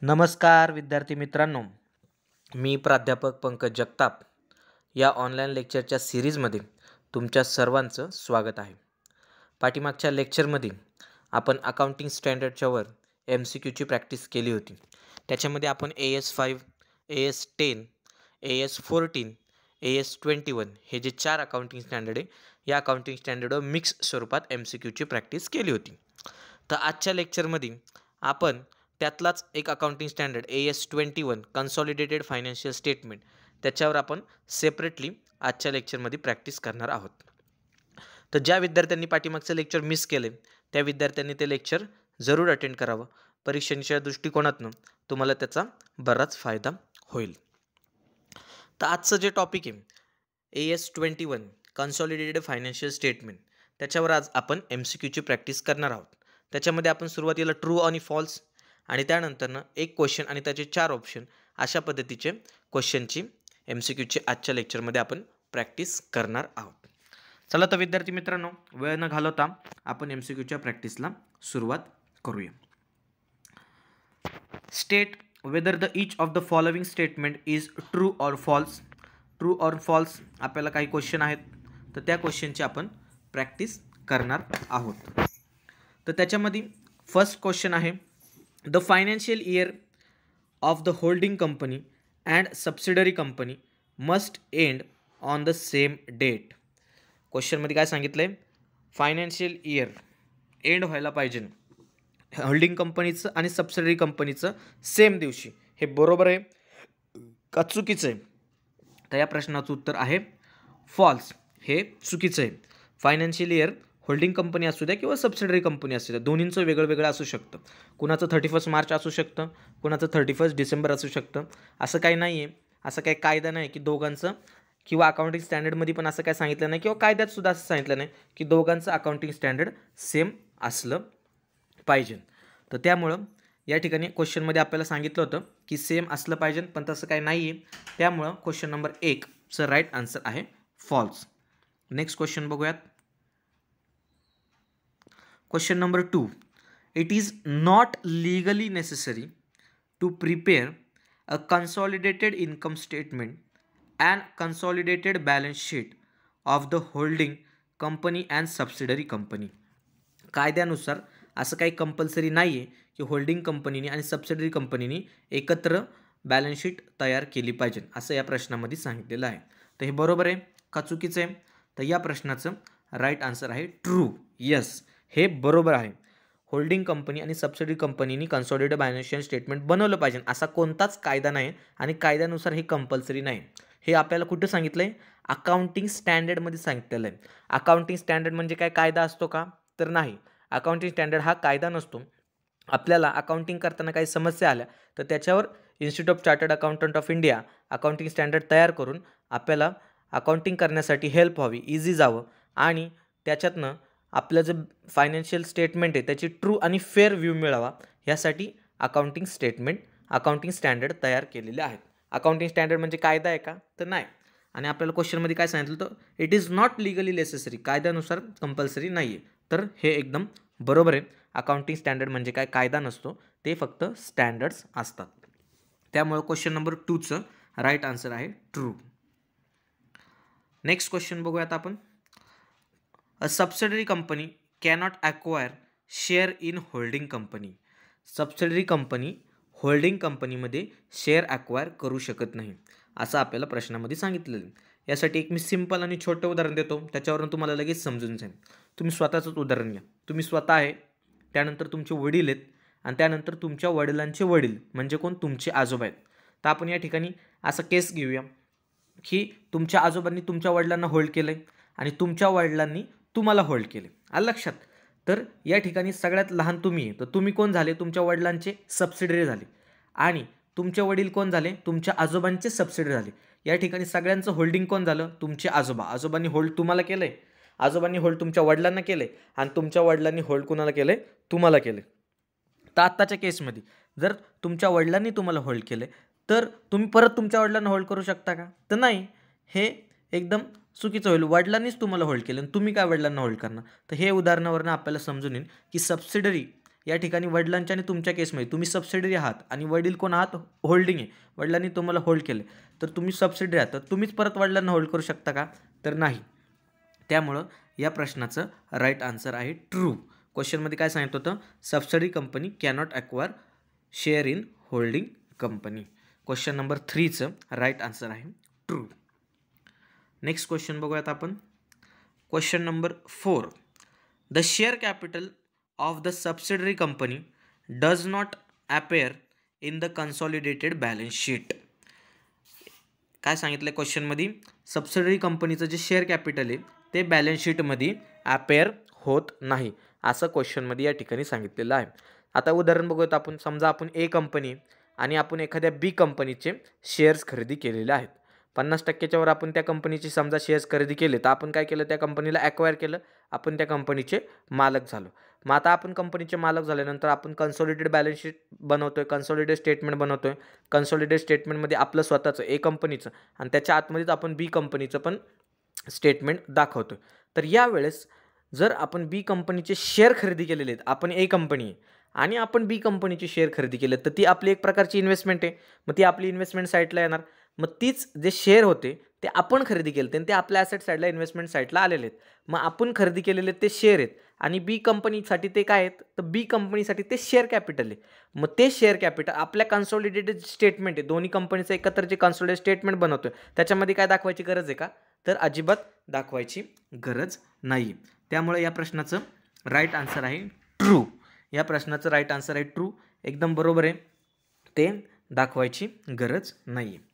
नमस्कार विद्यार्थी मित्रांनो, मी प्राध्यापक पंकज जगताप या ऑनलाईन लेक्चरच्या सिरीजमध्ये तुमच्या सर्वांचं स्वागत आहे. पाठीमागच्या लेक्चरमध्ये आपण अकाउंटिंग स्टँडर्डच्यावर MCQची प्रॅक्टिस केली होती. त्याच्यामध्ये आपण AS5, AS10, AS14, AS21 हे जे 4 अकाउंटिंग स्टँडर्ड आहे, या अकाउंटिंग स्टँडर्डवर मिक्स स्वरूपात MCQची प्रॅक्टिस केली होती. तर आजच्या लेक्चरमध्ये आपण त्यातलाच एक accounting standard AS21 consolidated financial statement त्याच्यावर आपण सेपरेटली आजच्या लेक्चरमध्ये प्रॅक्टिस करणार आहोत. तर ज्या विद्यार्थ्यांनी पाठीमागचं लेक्चर मिस केले त्या विद्यार्थ्यांनी ते लेक्चर जरूर अटेंड करावं. परीक्षेच्या दृष्टिकोनातून तुम्हाला त्याचा बराच फायदा होईल. तर आजचं जे टॉपिक आहे AS21 कन्सॉलिडेटेड फायनान्शियल स्टेटमेंट त्याच्यावर आज आपण MCQची प्रॅक्टिस करणार आहोत. त्याच्यामध्ये आपण सुरुवातीला ट्रू आणि फॉल्स आणि त्यानंतरनं एक क्वेश्चन आणि त्याचे 4 ऑप्शन अशा पद्धतीचे क्वेश्चनची MCQची आजच्या लेक्चरमध्ये आपण प्रॅक्टिस करणार आहोत. चला तर विद्यार्थी मित्रांनो, वेळ न घालवता आपण MCQच्या प्रॅक्टिसला सुरुवात करूया. State whether the each of the following statement is true or false. True or false आपल्याला काही क्वेश्चन आहेत, तर त्या क्वेश्चनची आपण प्रॅक्टिस करणार आहोत. तर त्याच्यामध्ये फर्स्ट क्वेश्चन आहे, the financial year of the holding company and subsidiary company must end on the same date. क्वेश्चनमध्ये काय सांगितलं आहे, फायनान्शियल इयर एंड व्हायला पाहिजे होल्डिंग कंपनीचं आणि सबसिडरी कंपनीचं सेम दिवशी. हे बरोबर आहे का चुकीचं आहे? तर या प्रश्नाचं उत्तर आहे फॉल्स. हे चुकीचं आहे. फायनान्शियल इयर होल्डिंग कंपनी असू द्या किंवा सबसिडरी कंपनी असू द्या, दोन्हींचं वेगळं वेगळं असू शकतं. कुणाचं 31 मार्च असू शकतं, कुणाचं 31 डिसेंबर असू शकतं. असं काही नाही आहे, असं काही कायदा नाही की दोघांचं, किंवा अकाउंटिंग स्टँडर्डमध्ये पण असं काय सांगितलं नाही किंवा कायद्यात सुद्धा असं सांगितलं नाही की दोघांचं अकाउंटिंग स्टँडर्ड सेम असलं पाहिजे. तर त्यामुळं या ठिकाणी क्वेश्चनमध्ये आपल्याला सांगितलं होतं की सेम असलं पाहिजे, पण तसं काही नाही आहे. त्यामुळं क्वेश्चन नंबर 1चं राईट आन्सर आहे फॉल्स. नेक्स्ट क्वेश्चन बघूयात. Question number 2. It is not legally necessary to prepare a consolidated income statement and consolidated balance sheet of the holding company and subsidiary company. कायद्यानुसार असं काही compulsory नाही आहे की holding कंपनीने आणि सबसिडरी कंपनीने एकत्र बॅलन्स शीट तयार केली पाहिजे, असं या प्रश्नामध्ये सांगितलेलं आहे. तर हे बरोबर आहे का चुकीचं आहे? तर या प्रश्नाचं राईट आन्सर आहे ट्रू. यस, हे बरोबर आहे. होल्डिंग कंपनी आणि सबसिडी कंपनीनी कन्सॉलिडेटेड फायनान्शियल स्टेटमेंट बनवलं पाहिजे असा कोणताच कायदा नाही आणि कायद्यानुसार हे कंपल्सरी नाही. हे आपल्याला कुठं सांगितलं आहे? अकाउंटिंग स्टँडर्डमध्ये सांगितलेलं आहे. अकाउंटिंग स्टँडर्ड म्हणजे काय कायदा असतो का? तर नाही. अकाउंटिंग स्टँडर्ड हा कायदा नसतो. आपल्याला अकाउंटिंग करताना काही समस्या आल्या तर त्याच्यावर institute of chartered accountant of India accounting standard तयार करून आपल्याला अकाउंटिंग करण्यासाठी हेल्प व्हावी, इझी जावं आणि त्याच्यातनं आपलं जे फायनान्शियल स्टेटमेंट आहे त्याची ट्रू आणि फेअर व्ह्यू मिळावा, यासाठी अकाउंटिंग स्टँडर्ड तयार केलेले आहेत. अकाउंटिंग स्टँडर्ड म्हणजे कायदा आहे का? तर नाही. आणि आपल्याला क्वेश्चनमध्ये काय सांगितलं, तर it is not legally necessary, कायद्यानुसार कंपल्सरी नाही आहे. तर हे एकदम बरोबर आहे. अकाउंटिंग स्टँडर्ड म्हणजे काय कायदा नसतो, ते फक्त स्टँडर्ड्स असतात. त्यामुळे क्वेश्चन नंबर 2चं राईट आन्सर आहे ट्रू. नेक्स्ट क्वेश्चन बघूयात आपण. A subsidiary company cannot acquire share in holding company. Subsidiary company holding कंपनीमध्ये शेअर ॲक्वायर करू शकत नाही, असं आपल्याला प्रश्नामध्ये सांगितलेलं आहे. यासाठी एक मी सिंपल आणि छोटं उदाहरण देतो, त्याच्यावरून तुम्हाला लगेच समजून जाईल. तुम्ही स्वतःचंच उदाहरण घ्या. तुम्ही स्वतः आहे, त्यानंतर तुमचे वडील आहेत आणि त्यानंतर तुमच्या वडिलांचे वडील म्हणजे कोण? तुमचे आजोबा आहेत. तर आपण या ठिकाणी असा केस घेऊया की तुमच्या आजोबांनी तुमच्या वडिलांना होल्ड केलं आहे आणि तुमच्या वडिलांनी तुम्हाला होल्ड केले. आलं लक्षात? तर या ठिकाणी सगळ्यात लहान तुम्ही आहे, तर तुम्ही कोण झाले? तुमच्या वडिलांचे सबसिडरी झाले. आणि तुमचे वडील कोण झाले? तुमच्या आजोबांचे सबसिडरी झाले. या ठिकाणी सगळ्यांचं होल्डिंग कोण झालं? तुमचे आजोबा. आजोबांनी होल्ड तुम्हाला केलं आहे, आजोबांनी होल्ड तुमच्या वडिलांना केलं आहे आणि तुमच्या वडिलांनी होल्ड कुणाला केलं आहे? तुम्हाला केलं आहे. तर आत्ताच्या केसमध्ये जर तुमच्या वडिलांनी तुम्हाला होल्ड केलं आहे तर तुम्ही परत तुमच्या वडिलांना होल्ड करू शकता का? तर नाही. हे एकदम चुकीचं होईल. वडिलांनीच तुम्हाला होल्ड केलं आणि तुम्ही काय वडिलांना होल्ड करणार? तर हे उदाहरणावरून आपल्याला समजून येईल की सबसिडरी या ठिकाणी वडिलांच्या आणि तुमच्या केसमध्ये तुम्ही सबसिडरी आहात आणि वडील कोण आहात, होल्डिंग आहे, वडिलांनी तुम्हाला होल्ड केलं, तर तुम्ही सबसिडरी आहात, तर तुम्हीच परत वडिलांना होल्ड करू शकता का, तर नाही. त्यामुळं या प्रश्नाचं राईट आन्सर आहे ट्रू. क्वेश्चनमध्ये काय सांगितलं होतं, subsidiary company cannot acquire share in holding company. Question number 3चं राईट आन्सर आहे ट्रू. नेक्स्ट क्वेश्चन बघूयात आपण. Question number 4, the share capital of the subsidiary company does not appear in the consolidated balance sheet. काय सांगितलं क्वेश्चनमध्ये, subsidiary कंपनीचं जे share capital आहे ते बॅलन्स शीटमध्ये अपेअर होत नाही, असं क्वेश्चनमध्ये या ठिकाणी सांगितलेलं आहे. आता उदाहरण बघूयात आपण. समजा आपण ए कंपनी आणि आपण एखाद्या बी कंपनीचे शेअर्स खरेदी केलेले आहेत. 50% वर आपण त्या कंपनीचे समजा शेअर्स खरेदी केले, तर आपण काय केलं, त्या कंपनीला ॲक्वायर केलं, आपण त्या कंपनीचे मालक झालो. मग आता आपण कंपनीचे मालक झाल्यानंतर आपण कन्सॉलिडेटेड बॅलन्स शीट बनवतोय, कन्सॉलिडेटेड स्टेटमेंट बनवतोय. कन्सॉलिडेटेड स्टेटमेंटमध्ये आपलं स्वतःचं ए कंपनीचं आणि त्याच्या आतमध्येच आपण बी कंपनीचं पण स्टेटमेंट दाखवतोय. तर यावेळेस जर आपण बी कंपनीचे शेअर खरेदी केलेले आहेत, आपण ए कंपनी आहे आणि आपण बी कंपनीचे शेअर खरेदी केले, तर ती आपली एक प्रकारची इन्व्हेस्टमेंट आहे. मग ती आपली इन्व्हेस्टमेंट साईडला येणार. मग तीच जे शेअर होते ते आपण खरेदी केले आणि ते आपल्या ॲसेट साईडला, इन्व्हेस्टमेंट साईडला आलेले आहेत. मग आपण खरेदी केलेले ते शेअर आहेत आणि बी कंपनीसाठी ते काय आहेत, तर बी कंपनीसाठी ते शेअर कॅपिटल आहे. मग ते शेअर कॅपिटल आपल्या कन्सॉलिडेटेड स्टेटमेंट आहे, दोन्ही कंपनीचं एकत्र जे कन्सॉलिडेटेड स्टेटमेंट बनवतोय त्याच्यामध्ये काय दाखवायची गरज आहे का, तर अजिबात दाखवायची गरज नाही. त्यामुळे या प्रश्नाचं राईट आन्सर आहे ट्रू. या प्रश्नाचं राईट आन्सर आहे ट्रू, एकदम बरोबर आहे, ते दाखवायची गरज नाही आहे.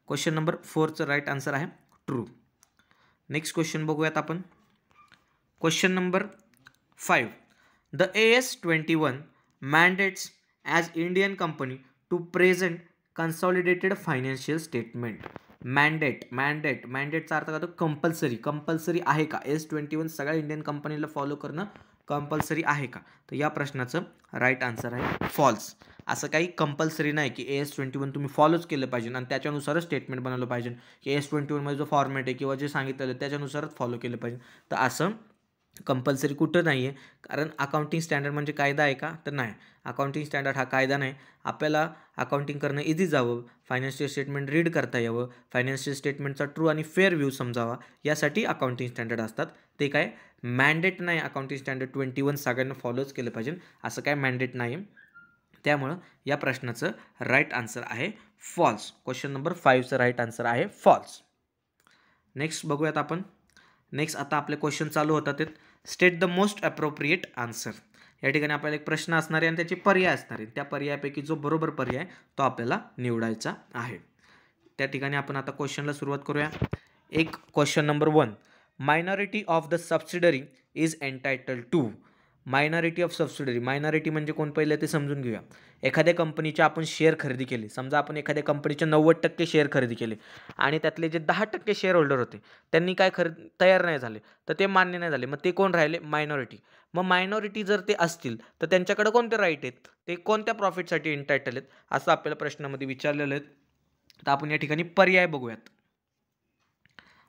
क्वेश्चन नंबर 4चं राईट आन्सर आहे ट्रू. नेक्स्ट क्वेश्चन बघूयात आपण. Question number 5, the AS21 mandates as Indian company to present consolidated financial statement. मॅन्डेटचा अर्थ काय होतो, कंपल्सरी आहे का, AS21 सगळ्या इंडियन कंपनीला फॉलो करणं कंपल्सरी आहे का, तर या प्रश्नाचं राईट आन्सर आहे फॉल्स. असं काही कंपल्सरी नाही की AS21 तुम्ही फॉलोच केलं पाहिजे आणि त्याच्यानुसारच स्टेटमेंट बनवलं पाहिजे, की AS21 मध्ये जो फॉर्मॅट आहे किंवा जे सांगितलेलं त्याच्यानुसारच फॉलो केलं पाहिजे, तर असं कंपल्सरी कुठं नाही आहे. कारण अकाउंटिंग स्टँडर्ड म्हणजे कायदा आहे का, तर नाही. अकाउंटिंग स्टँडर्ड हा कायदा नाही. आपल्याला अकाउंटिंग करणं इझी जावं, फायनान्शियल स्टेटमेंट रीड करता यावं, फायनान्शियल स्टेटमेंटचा ट्रू आणि फेअर व्ह्यू समजावा, यासाठी अकाउंटिंग स्टँडर्ड असतात. ते काय मॅन्डेट नाही, अकाउंटिंग स्टँडर्ड 21 सगळ्यांना फॉलोच केलं पाहिजे, असं काय मॅन्डेट नाही. त्यामुळं या प्रश्नाचं राईट आन्सर आहे फॉल्स. क्वेश्चन नंबर 5चं राईट आन्सर आहे फॉल्स. नेक्स्ट बघूयात आपण. नेक्स्ट आता आपले क्वेश्चन चालू होतात. State the most appropriate answer. या ठिकाणी आपल्याला एक प्रश्न असणार आहे आणि त्याचे पर्याय असणार आहे. त्या पर्यायापैकी जो बरोबर पर्याय तो आपल्याला निवडायचा आहे. त्या ठिकाणी आपण आता क्वेश्चनला सुरुवात करूया. एक question number 1, minority of the subsidiary is entitled to. Minority of subsidiary, minority म्हणजे कोण, पहिले ते समजून घेऊया. एखाद्या कंपनीचे आपण शेअर खरेदी केले, समजा आपण एखाद्या कंपनीचे 90% शेअर खरेदी केले आणि त्यातले जे 10% शेअर होल्डर होते त्यांनी काय तयार नाही झाले, तर ते मान्य नाही झाले, मग ते कोण राहिले, मायनॉरिटी. मग मायनॉरिटी जर ते असतील तर त्यांच्याकडे कोणते राईट आहेत, ते कोणत्या प्रॉफिटसाठी एंटायटल आहेत, असं आपल्याला प्रश्नामध्ये विचारलेलं आहे. तर आपण या ठिकाणी पर्याय बघूयात.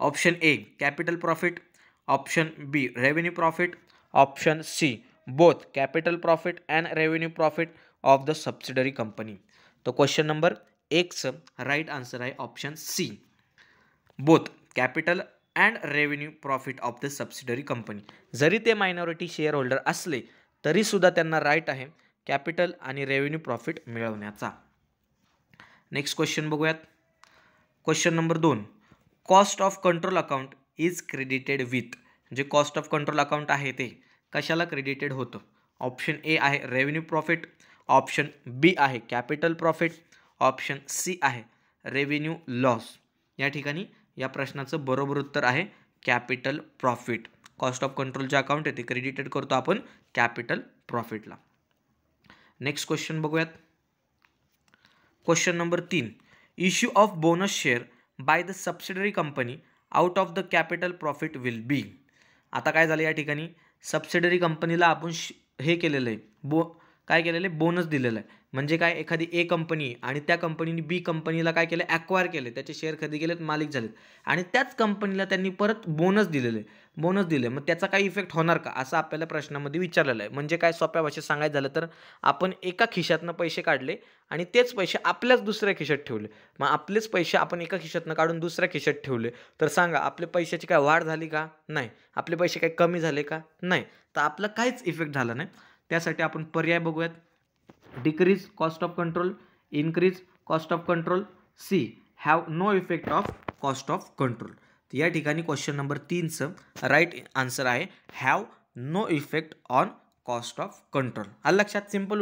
Option A capital profit, option B revenue profit, option C both capital profit and revenue profit of the subsidiary company. तो क्वेश्चन नंबर 1चं राईट आन्सर आहे option C, both capital and revenue profit of the subsidiary company. जरी ते minority share holder असले तरी सुद्धा त्यांना right आहे कॅपिटल आणि रेव्हेन्यू प्रॉफिट मिळवण्याचा. नेक्स्ट क्वेश्चन बघूयात. Question number 2, cost of control account is credited with. जे कॉस्ट ऑफ कंट्रोल अकाउंट आहे ते कशाला क्रेडिटेड होतं. ऑप्शन ए आहे रेव्हेन्यू प्रॉफिट, ऑप्शन बी आहे कॅपिटल प्रॉफिट, ऑप्शन सी आहे रेव्हेन्यू लॉस. या ठिकाणी या प्रश्नाचं बरोबर उत्तर आहे कॅपिटल प्रॉफिट. कॉस्ट ऑफ कंट्रोलचे अकाउंट आहे ते क्रेडिटेड करतो आपण कॅपिटल प्रॉफिटला. नेक्स्ट क्वेश्चन बघूयात. Question number 3, issue of bonus share by the subsidiary company out of the capital profit will be. आता काय झालं, या ठिकाणी सबसिडरी कंपनीला आपण हे केलेलं आहे, काय केलेलं आहे, बोनस दिलेला आहे. म्हणजे काय, एखादी ए कंपनी आणि त्या कंपनीने बी कंपनीला काय केलं, ॲक्वायर केले, त्याचे शेअर खरेदी केलेत, मालिक झालेत आणि त्याच कंपनीला त्यांनी परत बोनस दिले. मग त्याचा काही इफेक्ट होणार का, असं आपल्याला प्रश्नामध्ये विचारलेलं आहे. म्हणजे काय, सोप्या भाषेत सांगायचं झालं तर आपण एका खिशातनं पैसे काढले आणि तेच पैसे आपल्याच दुसऱ्या खिशात ठेवले. मग आपलेच पैसे आपण एका खिशातनं काढून दुसऱ्या खिशात ठेवले, तर सांगा आपल्या पैशाची काय वाढ झाली का, नाही. आपले पैसे काही कमी झाले का, नाही. तर आपला काहीच इफेक्ट झाला नाही. त्यासाठी आपण पर्याय बघूयात. Decrease cost of control, increase cost of control, C have no effect of cost of control. तर या ठिकाणी क्वेश्चन नंबर 3चं राईट आन्सर आहे have no effect on cost of control. आलं लक्षात. सिंपल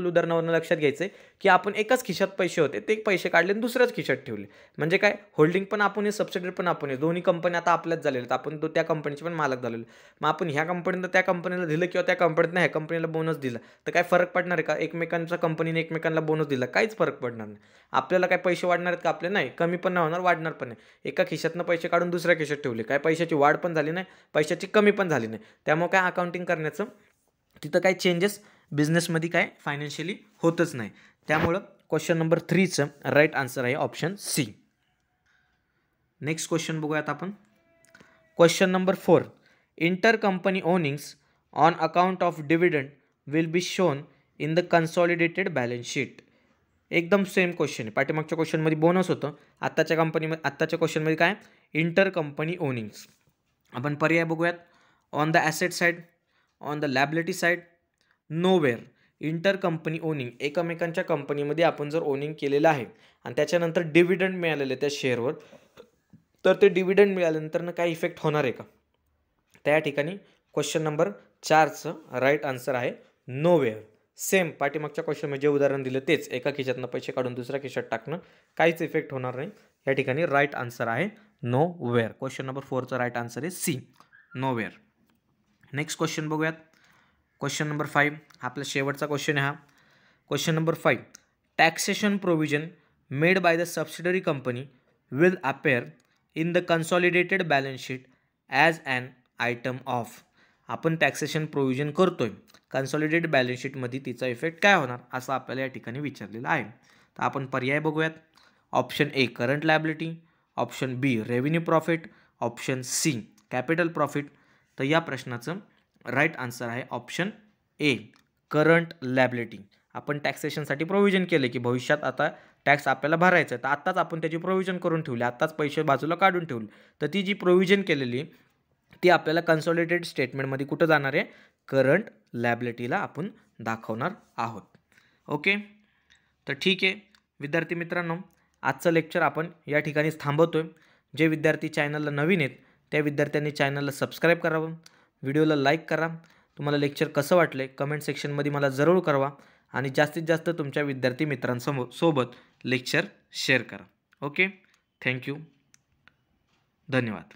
उदाहरणावरून लक्षात घ्यायचं आहे की आपण एकाच खिशात पैसे होते, ते पैसे काढले आणि दुसऱ्याच खिशात ठेवले. म्हणजे काय, होल्डिंग पण आपण आहे, सबसिडरी पण आपण आहे, दोन्ही कंपनी आता आपल्याच झालेल्या आहेत, आपण त्या कंपनीचे पण मालक झालेलो. मग आपण ह्या कंपनीला त्या कंपनीला दिलं किंवा त्या कंपनीनं ह्या कंपनीला बोनस दिला, तर काय फरक पडणार आहे का, एकमेकांच्या कंपनीने एकमेकांना बोनस दिला, काहीच फरक पडणार नाही. आपल्याला काय पैसे वाढणार आहेत का, आपले नाही, कमी पण नाही होणार, वाढणार पण नाही. एका खिशातनं पैसे काढून दुसऱ्या खिशात ठेवले, काय पैशाची वाढ पण झाली नाही, पैशाची कमी पण झाली नाही. त्यामुळे काय अकाउंटिंग करण्याचं तिथं काय चेंजेस बिझनेसमध्ये काय फायनान्शियली होतच नाही. त्यामुळं क्वेश्चन नंबर 3चं राईट आन्सर आहे ऑप्शन सी. नेक्स्ट क्वेश्चन बघूयात आपण. Question number 4, inter company owings on account of dividend will be shown in the consolidated balance sheet. एकदम सेम क्वेश्चन आहे. पाठीमागच्या क्वेश्चनमध्ये बोनस होतं, आत्ताच्या क्वेश्चनमध्ये काय, इंटर कंपनी ओनिंग्स. आपण पर्याय बघूयात. On the asset side, on the liability side, nowhere. Inter company owing, एकमेकांच्या कंपनीमध्ये आपण जर ओनिंग केलेलं आहे आणि त्याच्यानंतर डिव्हिडंड मिळालेले त्या शेअरवर, तर ते डिव्हिडंड मिळाल्यानंतर काय इफेक्ट होणार आहे का. त्या ठिकाणी क्वेश्चन नंबर 4चं राईट आन्सर आहे नोवेअर. सेम पाठीमागच्या क्वेश्चनमध्ये जे उदाहरण दिलं तेच, एका खिशातनं पैसे काढून दुसऱ्या खिशात टाकणं, काहीच इफेक्ट होणार नाही. या ठिकाणी राईट आन्सर आहे नोवेअर. क्वेश्चन नंबर 4चं राईट आन्सर आहे सी, नोवेअर. नेक्स्ट क्वेश्चन बघूयात. क्वेश्चन नंबर 5, आपला शेवटचा क्वेश्चन आहे हा. Question number 5, taxation provision made by the subsidiary company will appear in the consolidated balance sheet as an item of. आपण taxation provision करतोय, consolidated balance शीटमध्ये तिचा effect काय होणार, असं आपल्याला या ठिकाणी विचारलेलं आहे. तर आपण पर्याय बघूयात. Option A current liability, option B revenue profit, option C capital profit. तर या प्रश्नाचं राईट आन्सर आहे ऑप्शन ए करंट लायबिलिटी. आपण टॅक्सेशनसाठी प्रोव्हिजन केले की भविष्यात आता टॅक्स आपल्याला भरायचं आहे, तर आत्ताच आपण त्याची प्रोव्हिजन करून ठेवली, आत्ताच पैसे बाजूला काढून ठेवले, तर ती जी प्रोव्हिजन केलेली ती आपल्याला कन्सॉलिडेटेड स्टेटमेंटमध्ये कुठं जाणार आहे, करंट लायबिलिटीला आपण दाखवणार आहोत. ओके, तर ठीक आहे विद्यार्थी मित्रांनो, आजचं लेक्चर आपण या ठिकाणीच थांबवतोय. जे विद्यार्थी चॅनलला नवीन आहेत त्या विद्यार्थ्यांनी चॅनलला सबस्क्राईब करावं, व्हिडिओला लाईक करा. तुम्हाला लेक्चर कसं वाटलं कमेंट सेक्शनमध्ये मला जरूर कळवा आणि जास्तीत जास्त तुमच्या विद्यार्थी मित्रांसोबत लेक्चर शेअर करा. ओके, थँक्यू, धन्यवाद.